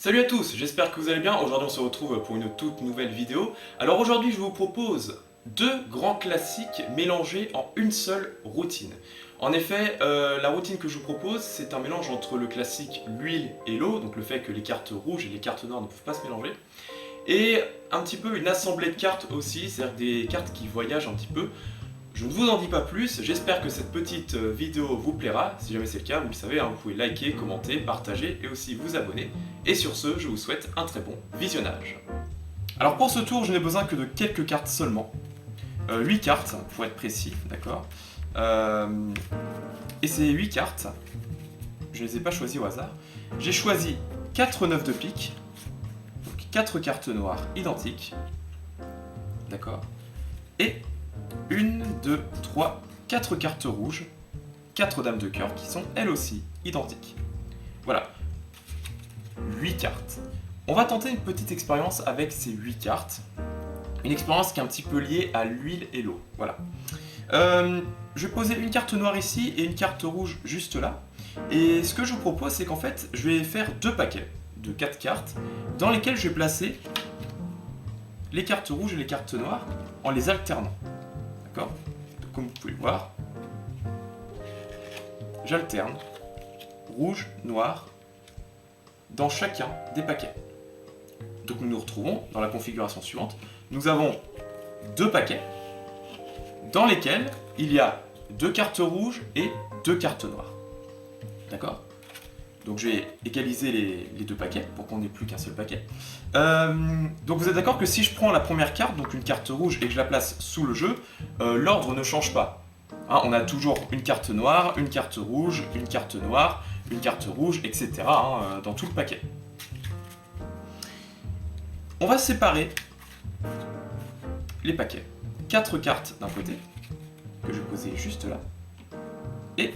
Salut à tous, j'espère que vous allez bien. Aujourd'hui on se retrouve pour une toute nouvelle vidéo. Alors aujourd'hui je vous propose deux grands classiques mélangés en une seule routine. En effet, la routine que je vous propose, c'est un mélange entre le classique l'huile et l'eau, donc le fait que les cartes rouges et les cartes noires ne peuvent pas se mélanger, et un petit peu une assemblée de cartes aussi, c'est-à-dire des cartes qui voyagent un petit peu. Je ne vous en dis pas plus, j'espère que cette petite vidéo vous plaira. Si jamais c'est le cas, vous le savez, vous pouvez liker, commenter, partager et aussi vous abonner. Et sur ce, je vous souhaite un très bon visionnage. Alors pour ce tour, je n'ai besoin que de quelques cartes seulement. 8 cartes, pour être précis, d'accord. Et ces 8 cartes, je ne les ai pas choisies au hasard. J'ai choisi 4 9 de pique, donc 4 cartes noires identiques, d'accord. Et 1, 2, 3, 4 cartes rouges, 4 dames de cœur qui sont elles aussi identiques. Voilà, 8 cartes. On va tenter une petite expérience avec ces 8 cartes. Une expérience qui est un petit peu liée à l'huile et l'eau. Voilà. Je vais poser une carte noire ici et une carte rouge juste là. Et ce que je vous propose, c'est qu'en fait, je vais faire deux paquets de 4 cartes dans lesquels je vais placer les cartes rouges et les cartes noires en les alternant. D'accord ? Donc, comme vous pouvez le voir, j'alterne rouge, noir dans chacun des paquets. Donc nous nous retrouvons dans la configuration suivante. Nous avons deux paquets dans lesquels il y a deux cartes rouges et deux cartes noires. D'accord ? Donc je vais égaliser les deux paquets pour qu'on n'ait plus qu'un seul paquet. Donc vous êtes d'accord que si je prends la première carte, donc une carte rouge, et que je la place sous le jeu, l'ordre ne change pas. Hein, on a toujours une carte noire, une carte rouge, une carte noire, une carte rouge, etc. Dans tout le paquet. On va séparer les paquets. 4 cartes d'un côté, que je vais poser juste là, et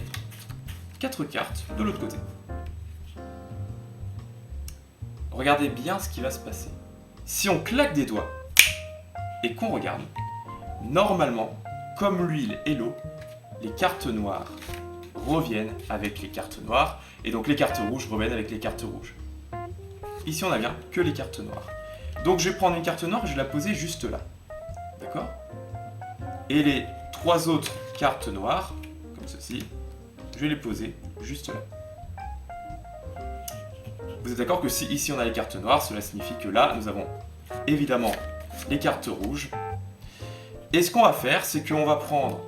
4 cartes de l'autre côté. Regardez bien ce qui va se passer. Si on claque des doigts et qu'on regarde, normalement, comme l'huile et l'eau, les cartes noires reviennent avec les cartes noires, et donc les cartes rouges reviennent avec les cartes rouges. Ici, on n'a bien que les cartes noires. Donc je vais prendre une carte noire et je vais la poser juste là. D'accord ? Et les 3 autres cartes noires, comme ceci, je vais les poser juste là. Vous êtes d'accord que si ici on a les cartes noires, cela signifie que là, nous avons évidemment les cartes rouges. Et ce qu'on va faire, c'est qu'on va prendre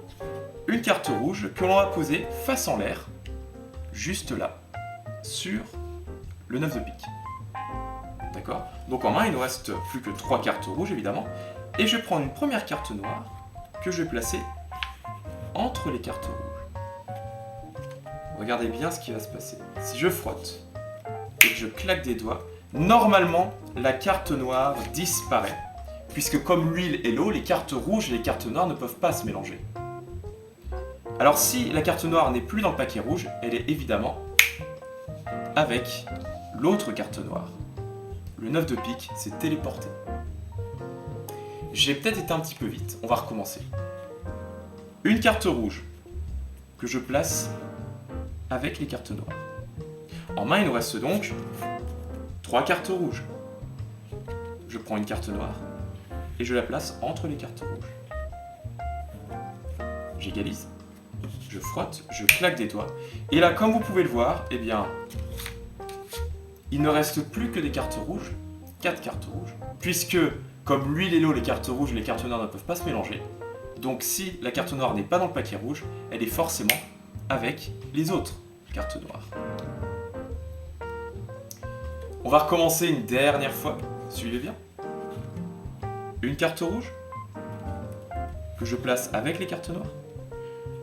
une carte rouge que l'on va poser face en l'air, juste là, sur le 9 de pique. D'accord ? Donc en main, il ne nous reste plus que 3 cartes rouges, évidemment. Et je vais prendre une première carte noire que je vais placer entre les cartes rouges. Regardez bien ce qui va se passer. Si je frotte et que je claque des doigts, normalement, la carte noire disparaît. Puisque comme l'huile et l'eau, les cartes rouges et les cartes noires ne peuvent pas se mélanger. Alors si la carte noire n'est plus dans le paquet rouge, elle est évidemment avec l'autre carte noire. Le 9 de pique s'est téléporté. J'ai peut-être été un petit peu vite, on va recommencer. Une carte rouge que je place avec les cartes noires. En main, il nous reste donc 3 cartes rouges. Je prends une carte noire et je la place entre les cartes rouges. J'égalise, je frotte, je claque des doigts. Et là, comme vous pouvez le voir, eh bien, il ne reste plus que des cartes rouges, 4 cartes rouges, puisque comme l'huile et l'eau, les cartes rouges et les cartes noires ne peuvent pas se mélanger. Donc si la carte noire n'est pas dans le paquet rouge, elle est forcément avec les autres cartes noires. On va recommencer une dernière fois, suivez bien. Une carte rouge que je place avec les cartes noires.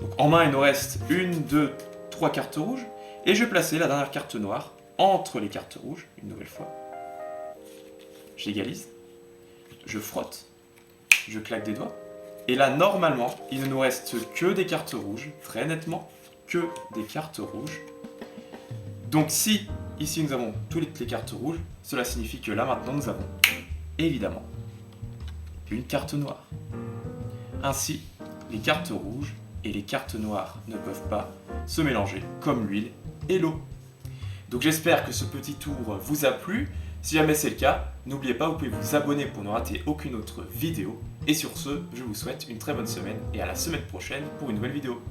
Donc en main, il nous reste 1, 2, 3 cartes rouges, et je vais placer la dernière carte noire entre les cartes rouges, une nouvelle fois. J'égalise, je frotte, je claque des doigts, et là, normalement, il ne nous reste que des cartes rouges, très nettement, que des cartes rouges. Donc si, ici, nous avons toutes les cartes rouges, cela signifie que là, maintenant, nous avons, évidemment, une carte noire. Ainsi, les cartes rouges et les cartes noires ne peuvent pas se mélanger comme l'huile et l'eau. Donc j'espère que ce petit tour vous a plu. Si jamais c'est le cas, n'oubliez pas, vous pouvez vous abonner pour ne rater aucune autre vidéo. Et sur ce, je vous souhaite une très bonne semaine et à la semaine prochaine pour une nouvelle vidéo.